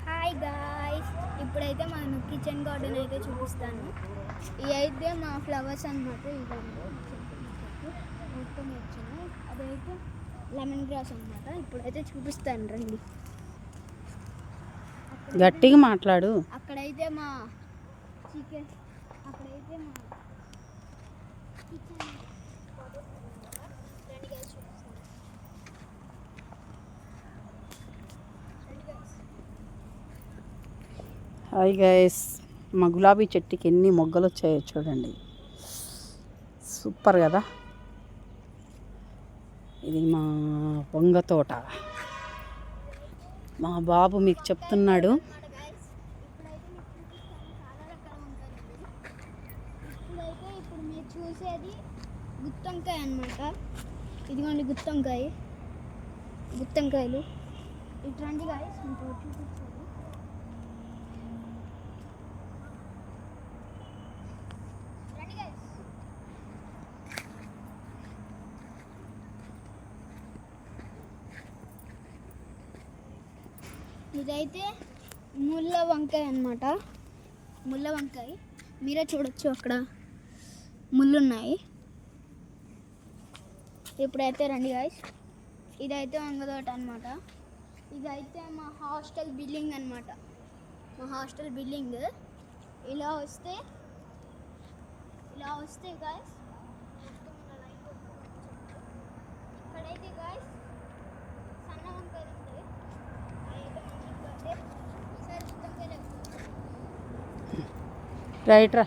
Hi guys, ఇప్పుడైతే మన kitchen garden అయితే చూపిస్తాను. ఇవి అయితే మా ఫ్లవర్స్ అనమాట. ఇదండి మొత్తం వచ్చినాయి. అదైతే లెమన్ గ్రాస్ అనమాట. ఇప్పుడైతే చూపిస్తాను రండి. గట్టిగా మాట్లాడు. అక్కడైతే మా చికెన్, అక్కడైతే మా కిచెన్ రండి గాయ్స్ చూపిస్తాను. హాయ్ గైస్, మా గులాబీ చెట్టుకి ఎన్ని మొగ్గలు వచ్చాయో చూడండి. సూపర్ కదా. ఇది మా వంగ తోట. మా బాబు మీకు చెప్తున్నాడు. ఇప్పుడు మీరు చూసేది గుత్తొంకాయ అనమాట. ఇదిగోండి గుత్తొంకాయలు. ఇట్లాంటి గాయస్ మీకు చూపిస్తాను. ఇదైతే ముళ్ళ వంకాయ అనమాట. ముళ్ళ వంకాయ మీరే చూడొచ్చు, అక్కడ ముళ్ళు ఉన్నాయి. ఇప్పుడైతే రండి గాయ్స్, ఇదైతే వంగతోట అనమాట. ఇదైతే మా హాస్టల్ బిల్డింగ్ అనమాట. మా హాస్టల్ బిల్డింగ్ ఇలా వస్తే గాయ్స్ ఇక్కడైతే గాయ్స్ సన్న వంకాయలు ఉంటాయి. రైట్ రా.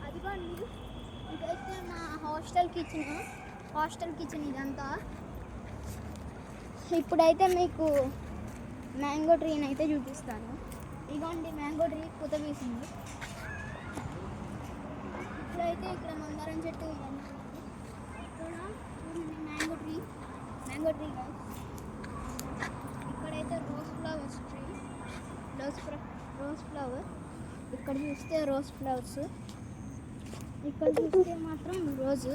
అదిగోండి, ఇదైతే మా హాస్టల్ కిచెన్ ఇదంతా. ఇప్పుడైతే మీకు మ్యాంగో ట్రీని అయితే చూపిస్తాను. ఇదిగోండి మ్యాంగో ట్రీ పూత వేసింది. ఇప్పుడైతే ఇక్కడ మందారం చెట్టు ఇవన్నీ ఇక్కడ చూడండి. Mango tree guys. ఇక్కడైతే రోజ్ ఫ్లవర్. ఇక్కడ చూస్తే రోజ్ ఫ్లవర్స్, ఇక్కడ చూస్తే మాత్రం రోజు.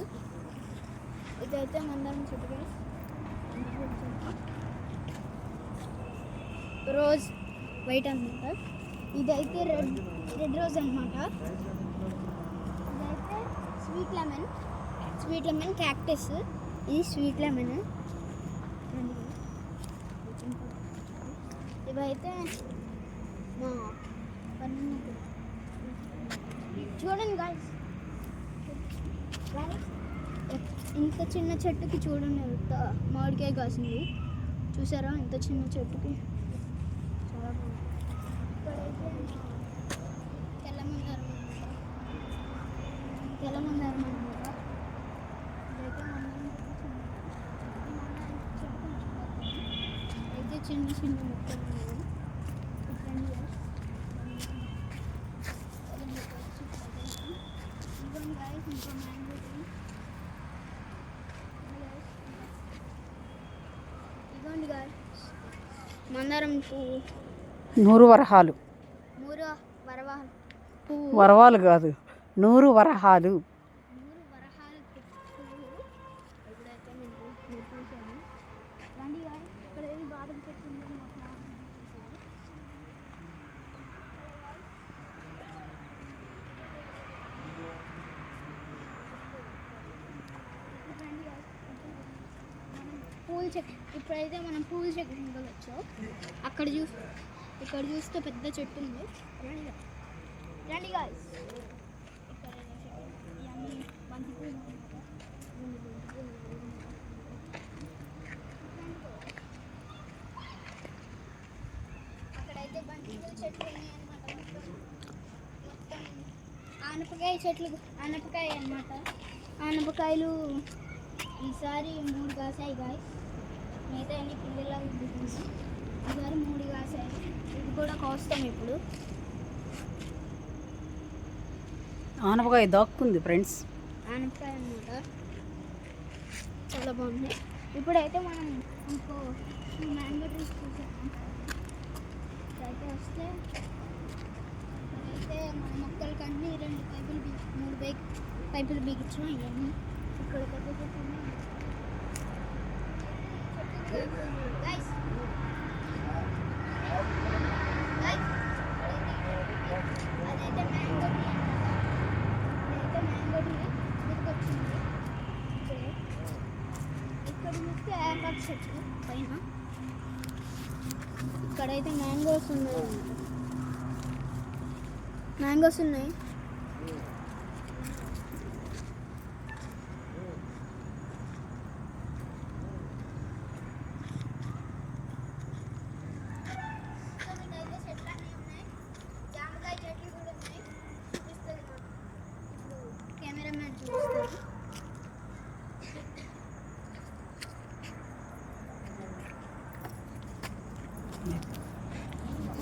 ఇదైతే మందారం చెట్టు గాయ్స్. రోజ్ వైట్ అనమాట. ఇదైతే రెడ్ రోజ్ అనమాట. ఇదైతే స్వీట్ లెమన్ క్యాక్టస్. ఇది స్వీట్ లెమన్. ఇవైతే మా చూడండి గాయ్స్, ఇంత చిన్న చెట్టుకి చూడండి ఎంత మామిడికాయ కాసింది. చూసారా, ఇంత చిన్న చెట్టుకి చాలా బాగుంది. ఇక్కడైతే తెల్లమందారం అనమాట. ఇదైతే అయితే చిన్న మొక్కలు ఉన్నాయి. ఇంకా మ్యాంగో ట్రీ. ఇదిగోండి గాయ్స్ మందారం పువ్వు. 100 వరహాలు. 100 వరహాలు పువ్వు. వరవాలు కాదు, 100 వరహాలు. 100 వరహాలు పువ్వు. ఇప్పుడైతే మీరు చూసాను. రండి గాయ్స్, ఇక్కడ ఏది బాదం చెట్టు ఉందని మాకు పూల చెట్టు. ఇప్పుడైతే మనం పూల చెట్టు ఉండవచ్చు. ఇక్కడ చూస్తే పెద్ద చెట్టు ఉంది. రండి గాయ్స్, ఇవన్నీ బంతి పూలు. అక్కడైతే బంతి పూల చెట్లు ఉన్నాయి అనమాట. మొత్తం ఆనపకాయ అనమాట. ఆనపకాయలు ఈసారి 3 కాసాయి గాయ్స్. మిగతా అన్ని పిల్లలు దిగుతుంది. ఈసారి 3 కాసాయి. ఇది కూడా కోస్తాం ఇప్పుడు. ఆనపకాయ దాక్కుంది ఫ్రెండ్స్. ఆనపకాయ అనమాట, చాలా బాగుంది. ఇప్పుడైతే మనం ఇంకో మ్యాంగో ట్రీస్ చూసాము. పైపులు బిగించిన ఇవన్నీ ఇక్కడ పెద్ద చెట్టు ఉన్నాయి. Guys. Guys. అదైతే మ్యాంగో ట్రీ అదైతే మ్యాంగో ట్రీ గుర్తొచ్చింది. ఇక్కడ చూస్తే యాపాక్స్ చెట్లు పైన ఇక్కడైతే మ్యాంగోస్ ఉన్నాయి. మ్యాంగోస్ ఉన్నాయి. కెమెరామ్యాన్ చూపిస్తారు.